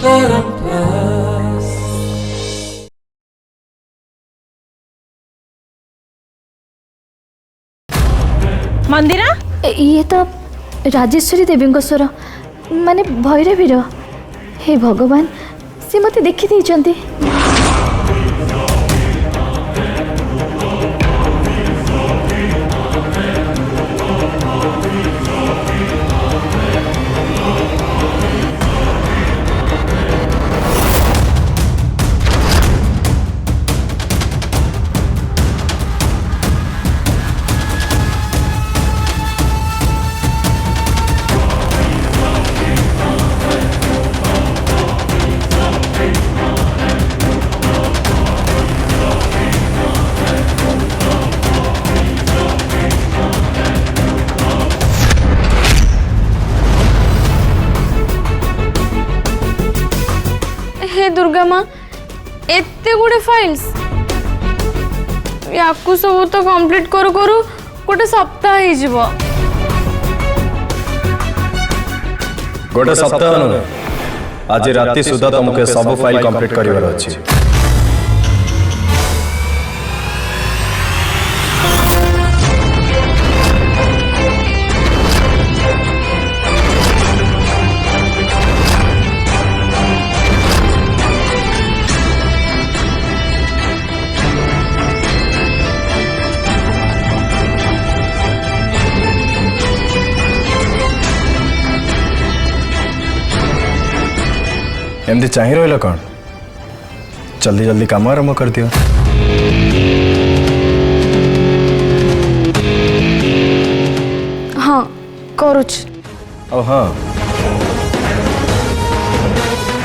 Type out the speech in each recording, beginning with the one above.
मंदिरा ये तो राजेश्वरी देवी स्वर माने भैरवीर। हे भगवान से मते देखि देइचंती। हे दुर्गा माँ एते गुड़े फाइल्स याकू सब तो कंप्लीट करू करू गोटे सप्ताह ही जीवो। गोटे सप्ताह नुह आज राति सुधा तुमके सब फाइल कंप्लीट करिवार अछि। एमती चाह रहा कौन जल्दी जल्दी काम आरंभ कर दियो। हाँ करुच। और हाँ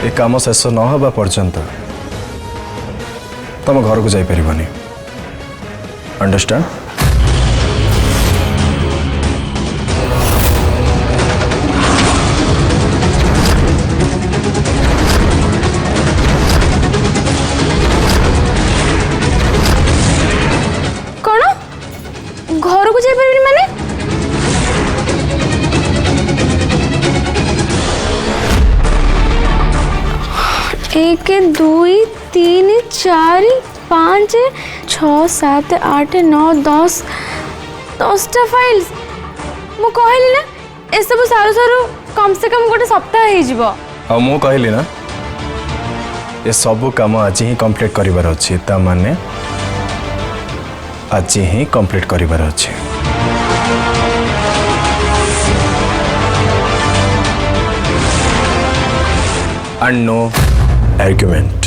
ये काम शेष न हवा पर्यंत तुम घर को जापर। अंडरस्टैंड? घर को जाइए माने एक दुई तीन चार पाँच छः सात आठ नौ दस 10टा फाइल्स मु कहली ना ए सब सारू सारू कम से कम गोटे सप्ताह हो जीवो। आ मु कहली ना ये सब काम आज ही कंप्लीट करिवार अछि। ता माने आज ही कंप्लीट करिवार अछि। And no argument.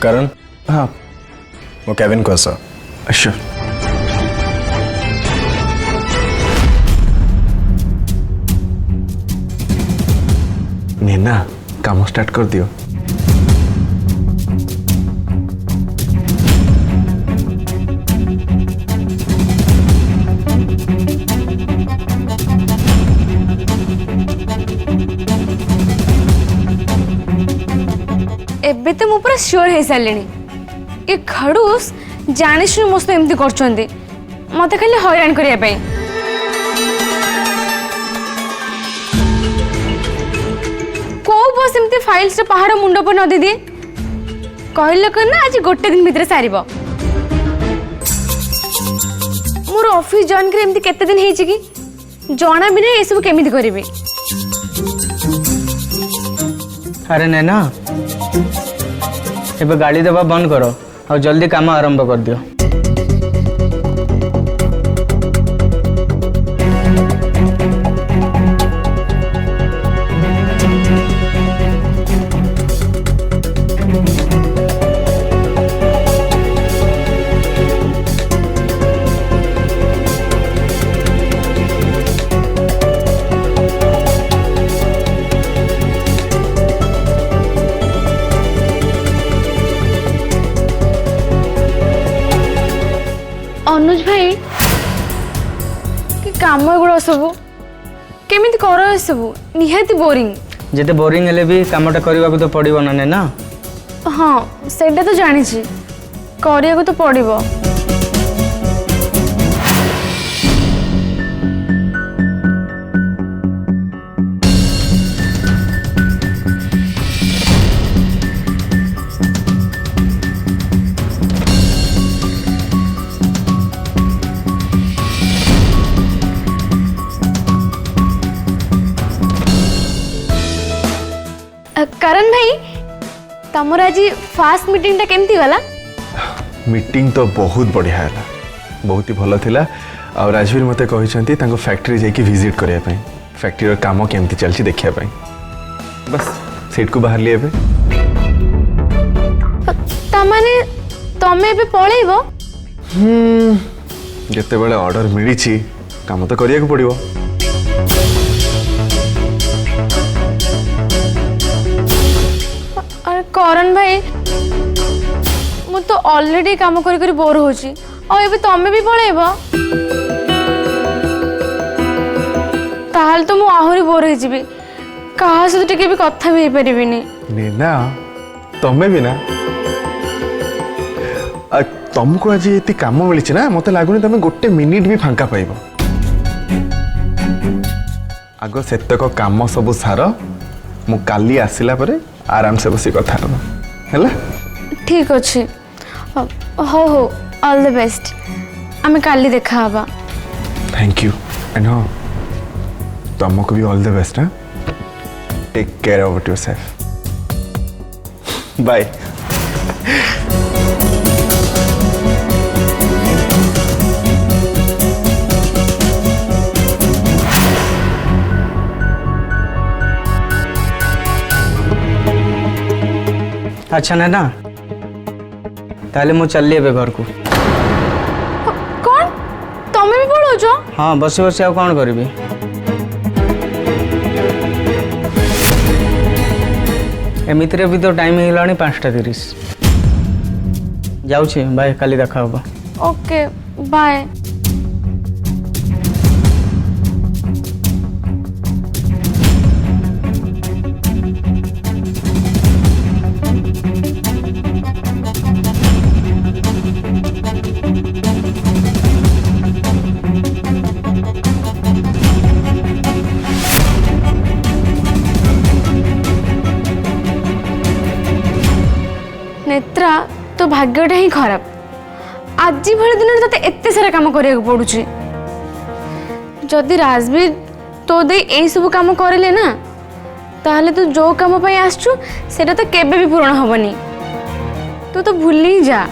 करण हाँ वो केविन को आसा। श्योर। नैना काम स्टार्ट कर दियो। एबे तो मु पूरा श्योर हो सारे ये खड़ूस जानी शुणी मो एमती कर मत खाली हैरान करने। कौ बस एमती फाइल्स पहाड़ मुंड पर नदी दिए कहल ना आज गोटे दिन भितर सार मोर ऑफिस जॉइन कर एमती केते दिन होइछि कि जना भी नहीं ये सब केमिति करिवि। अरे नैना एबे गाड़ी देवा बंद करो और जल्दी काम आरंभ कर दियो। काम एगुड़ा सब केमी कर सब निहाती बोरिंग जिते बोरिंग हेले भी कामटा करने को तो पड़ो ना नैना। हाँ सेटा तो जानी करिया को तो पड़ो। करण भाई तमर आज फास्ट मीटिंग टा केमती गला? मीटिंग तो बहुत बढ़िया है, बहुत ही भल थिला। और राजवीर मते कहिसंती तांको फैक्ट्री जाके विजिट करिया पई, फैक्ट्री रो काम केमती चलची देखिया पई। बस सेट को बाहर लिए तमाने तमे बे पळेइबो? जते बेले ऑर्डर मिली काम तो करिया को पड़िबो। अरे करण भाई मु तो ऑलरेडी काम करी करी बोर होची और एबे तमे भी पळेइबो ताल तो मु आहुरी बोर हे जिबी कहा से टिके भी कथा भी परिबिनी। नेना तमे भी ना तुमको आज ये काम मिली ना मत लगुनि तुम गोटे मिनिट भी फांका पाइब। आग सेतक काम सब सार मु काली आसिला परे आराम से बसी कथा है। ठीक अच्छे हो ऑल द बेस्ट आमे काली देखा हवा। थैंक यू एंड हाँ तुमको भी ऑल द बेस्ट। हाँ take care about yourself. Bye. अच्छा नैना ताले मु चल लिए घर को। कौन तमे भी पढ़ो जो? हाँ बसी बसी आ कौन करी एमितिरे भी तो टाइम हो 5:30 जाऊँ बाय काली देखा होगा। Okay bye. नेत्रा तो भाग्यटा ही खराब आज भले दिन ते एते सारा काम करिया पड़ुची। जदि राजवीर तो दे यही सब काम करले ना ताहले तू जो काम पे आसचु सेटा तो केबे भी पूर्ण हबनी। तू तो भूल ही जा।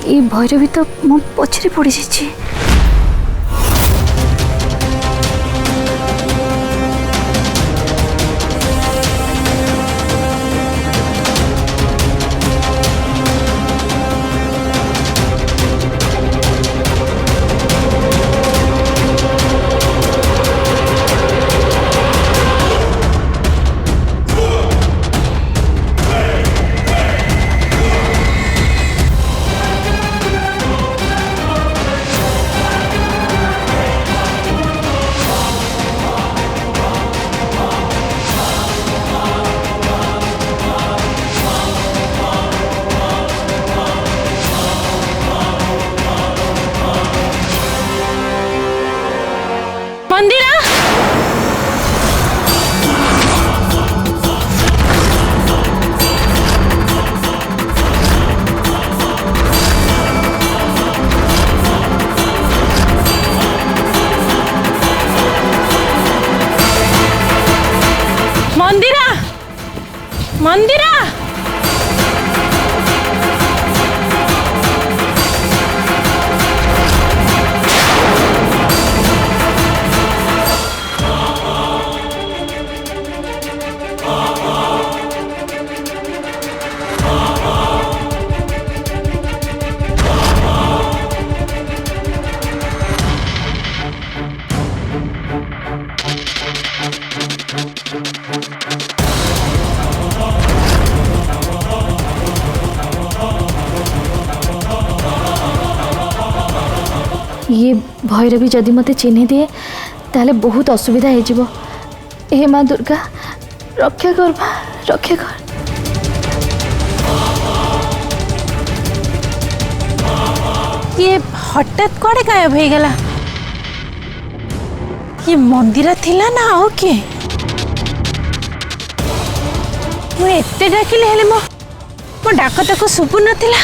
ये भैरवी तो मो पछरे पड़ी जाइए। मंदिरा ये भैरवी जदि मते चिन्ह दिए ताले बहुत असुविधा हो। हे माँ दुर्गा रक्षा कर माँ, रक्षा कर। ये हठात कड़े गायब हो गला। ये मंदिरा थिला ना आओ के मु एते डाकिले हेले मो डाक ताको सुबु नथिला।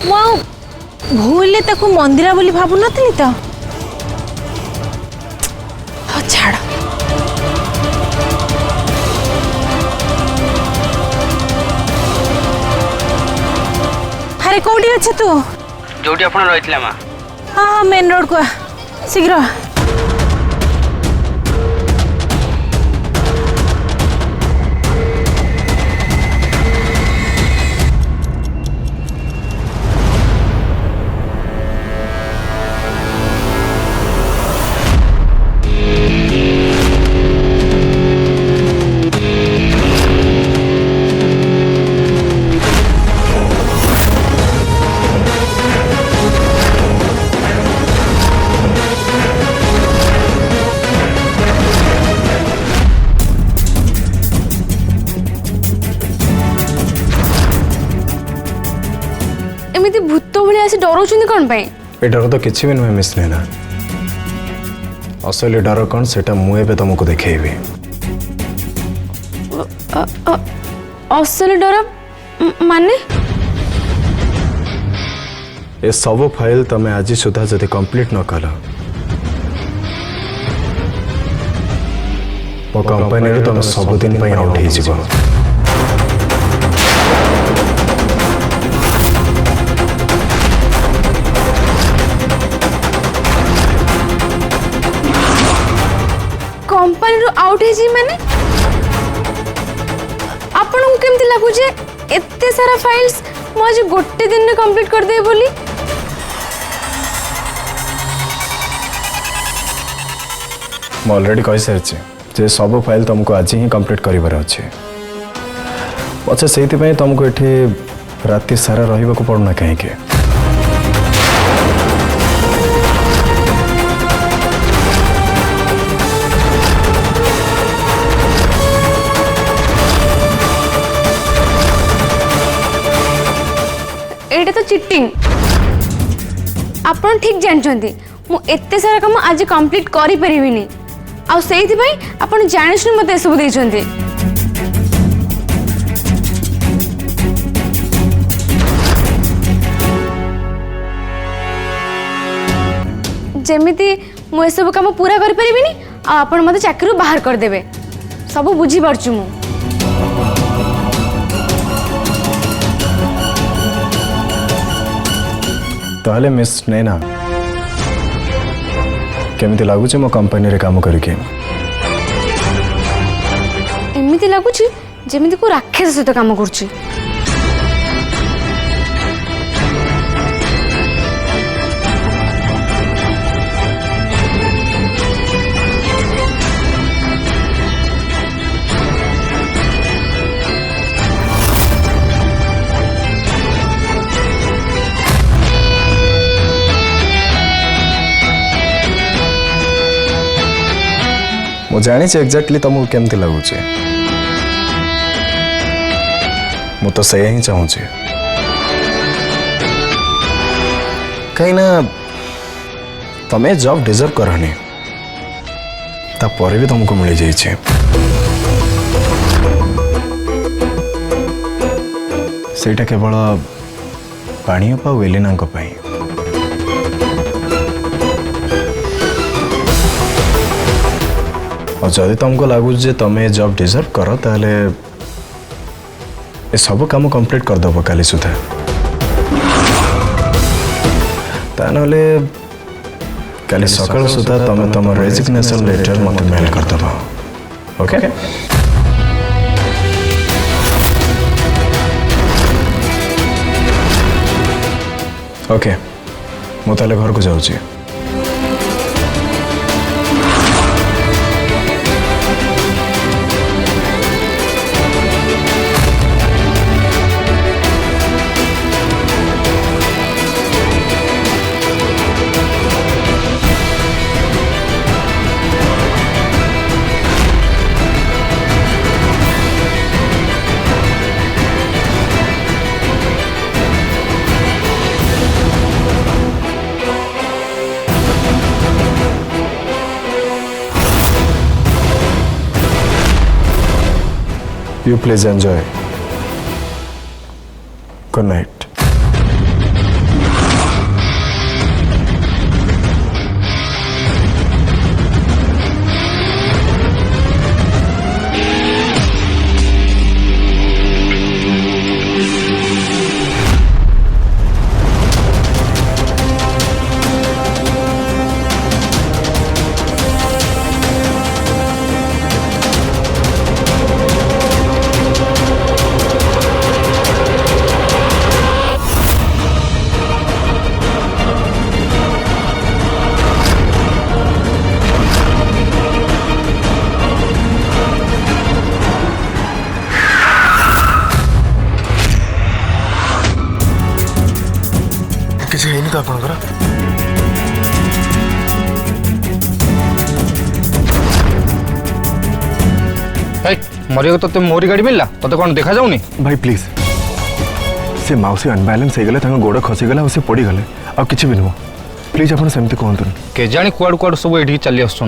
मु भूले ताको मंदिरा बोली भाबु नथिली तो छाड़। अरे कौटी अच्छे तू जोटी आपण रहितला मा। हाँ मेन रोड को शीघ्र। एमती भूत भाई आसी डराउछन्ती कौन पाई? ए डर तो किसी भी नुहे मिस नैना। असली डर कौन सेटा मु एबे तुमको देखेबी। असली डर माने? ए सब फाइल तमे आज सुधा जदि कंप्लीट न कल मो कंपनी तुम सबुदिन आउट हो। कंपनी रो आउट है माने आपन को केमती लागु जे एते सारा फाइल्स मो आज गोटे दिन में कंप्लीट कर दे बोली? मैं ऑलरेडी कहि सारछि जे सब फाइल तुमको आज ही कंप्लीट करिवार अछि। अच्छा सेति पय तुमको एठी राति सारा रहिबा को पड़ना कहीं के। एटा तो चिटिंग। आपन ठीक जानछन्ती मु एते सारा काम आज कंप्लीट करि परिबिनी आ सेति पय आपन जानिसनु मते सब दैछन्ती। जेमिति मु सब काम पूरा करि परिबिनी आ आपन मते चाकरी बाहर कर देबे सब बुझी परछु मु। ताहले मिस नैना केमिति लागुचे मो कंपनी रे काम करके? एमिति लागुची जेमिति को राक्षस सहित काम करछि। मु जानी एक्जाक्टली तुमको केमती लगुचे। मु तो सही ही चाहूँ कहीं ना तमें जॉब डिजर्व करनी तापर भी तुमको मिल जाइए। सेटा केवल पाणीअपा और एलिना पाई। और जदि तुमको लगुच जे तमें जॉब डिजर्व कर ताले ए सब काम कंप्लीट करदेव काली सुधा तानले काली सकाल सुधा तुम तुम रेजिग्नेशन लेटर मत मेल करदेव ओके ओके मु ताले घर को जाऊँगी You please enjoy. Good night. କିଛି ହେଇନି ତ ଆପଣଙ୍କର? मरिया तो मोरी गाड़ी मिलला तो कौन देखा जाऊनी भाई प्लीज से माउसी अनबालांस हो गले गोड़ खसीगला से पड़गले आ कि भी नुह प्लीज आप सेमती कहतु के जानी कुआड़ कुआड़ सब ये चली आस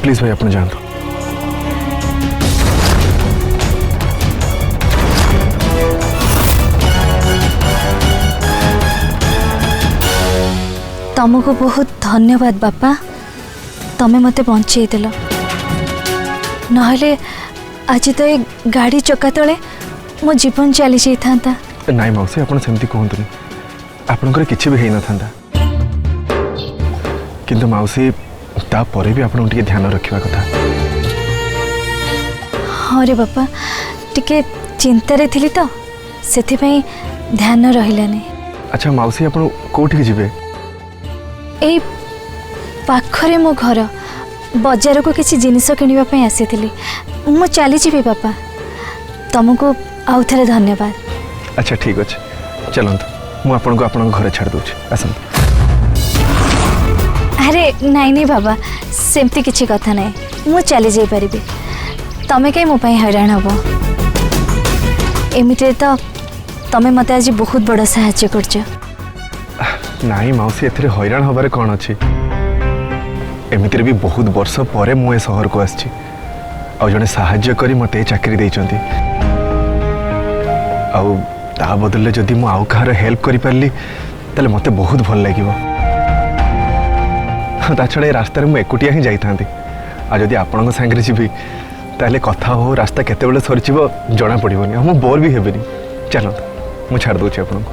प्लीज भाई आप जातु तुमको बहुत धन्यवाद बापा तमें मते बंचे देल नहले आज तो ये गाड़ी चक्का तले मो जीवन चली जाता नाई मौसी आप सेमती कहतुनि आपणकर किसी भी होना था किंतु मौसी तापर भी आपन टिके ध्यान रखा कथा हाँ रे बापा टिके चिंतारे थिली तो सेथिपई ध्यान रहिलानी। अच्छा मौसी आप कौटी जीवे ए पाखरे मो घर बजार को किसी जिनिस किनिबा पई आसीथिली मु चली जीवी बापा तुमको आउ थरे धन्यवाद। अच्छा ठीक अच्छे चलतु मुझे आपन को आपन घर छाड़ दूची आसतु। अरे नाई नहीं बाबा सेमती किसी कथा ना मु चली जाई परिबी तमे कहीं मो पई हैरान हबो एमिते तो तमे मते आज बहुत बड़ा सहायता करछ। नाई मौसी एथरे हैरान हबारे कौन अच्छी एमितिरे भी बहुत वर्ष पर मु ए सहर को आछि आ जने सहाय्य करी मते चाकरी देइचंती आउ ता बदले जदि मु आउ कहार हेल्प करि परली तले मते बहुत भल लागिवो ता छड़े रास्ता रे मु एकुटिया ही जाई थांती आ जदि आपन संगे जीवी ताले कथा हो रास्ता केते बेले सरचिबो जणा पड़िबोनी हम बोर भी हेबेनी चलो मु छाड़ दोची आपन को।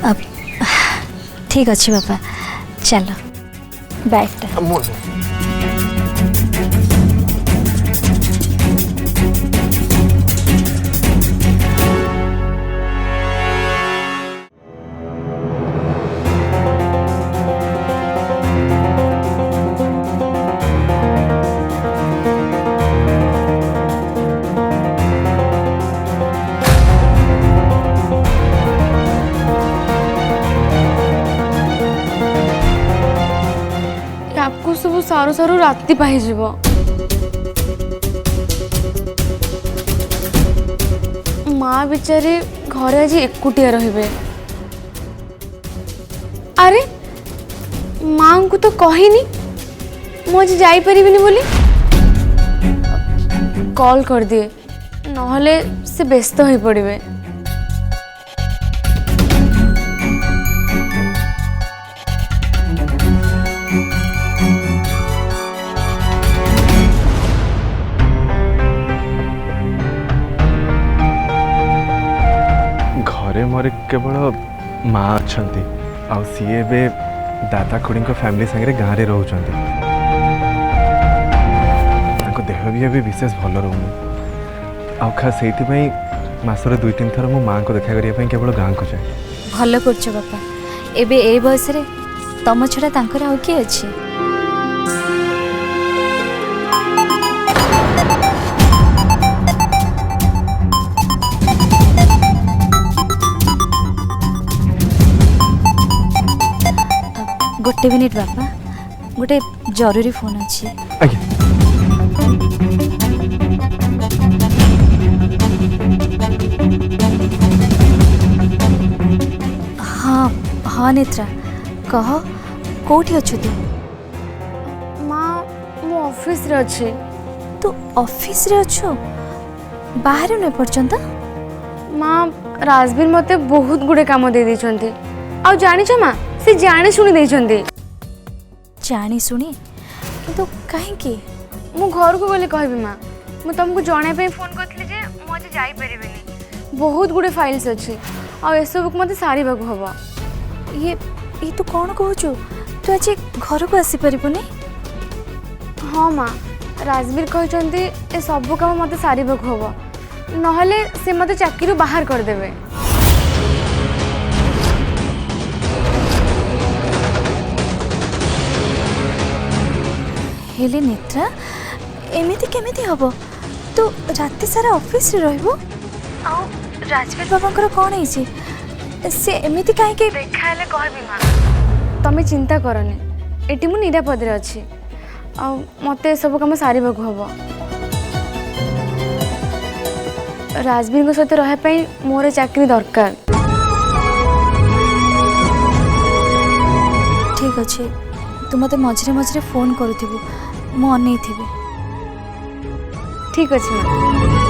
अब ठीक अच्छे बापा चलो बैठ आपको सब सारू सारू राति पाई जीवो माँ बिचारी घरे आज एकुटिया रहिबे। अरे माँ को तो कहिनी मु आज जाई परिबिनी बोली कॉल कर दिए नहले से व्यस्त हो पड़िबे। केवल माँ अच्छा आउ सी ए दादा खुड़ी फैमिली सागर गाँव में रोचान देह भी अभी विशेष भल रोनी आ खास से मसर 2-3 थर मो माँ को देखा करने केवल गाँव को जाए। भल करछ बापा एबे ए बयस रे तम छड़ा तांकर आउ किए अछि गोटे मिनिट बापा गोटे जरूरी फोन अछि। आज्ञा हाँ हाँ नेत्रा कह कोठी अछु तू माँ मो ऑफिस रे अच्छे। तू ऑफिस रे अछु बाहर न पर्यंत माँ राजवीर मते बहुत गुड़े काम दे देछंती आ जानिछ माँ से जाने शुणी देछंती जानी सुनी किंतु काहे की मु घर को गले कहबी माँ मु तुमको जणे पे फोन करथले जे मु आज जाई परिबेनी बहुत गुड़े फाइल्स अच्छे आ एसबुक मते सारी बागु हबो। ये तू कौन कहूचु तू आज घर को आसी परिबुनी। हाँ माँ राजवीर कहते ए सब काम मते सारी बागु हबो नहले से मते चाकरी बाहर कर देबे। हेले नेत्रा एमिति केमिति हबो तू राति सारा ऑफिस रे रहबो आ राजवीर बाबांकर कौन है से एमिति काहे के देखा हेले कहबी माँ तमे चिंता करनी एटी मु निरापद रे अछि आ मते सब काम सारी बागु हबो। राजवीर सहित रहा पई मोर चाकरी दरकार। ठीक अच्छे तू मते मझे मझे फोन करूथिबु मु अनै थिबि। ठीक अछि माँ।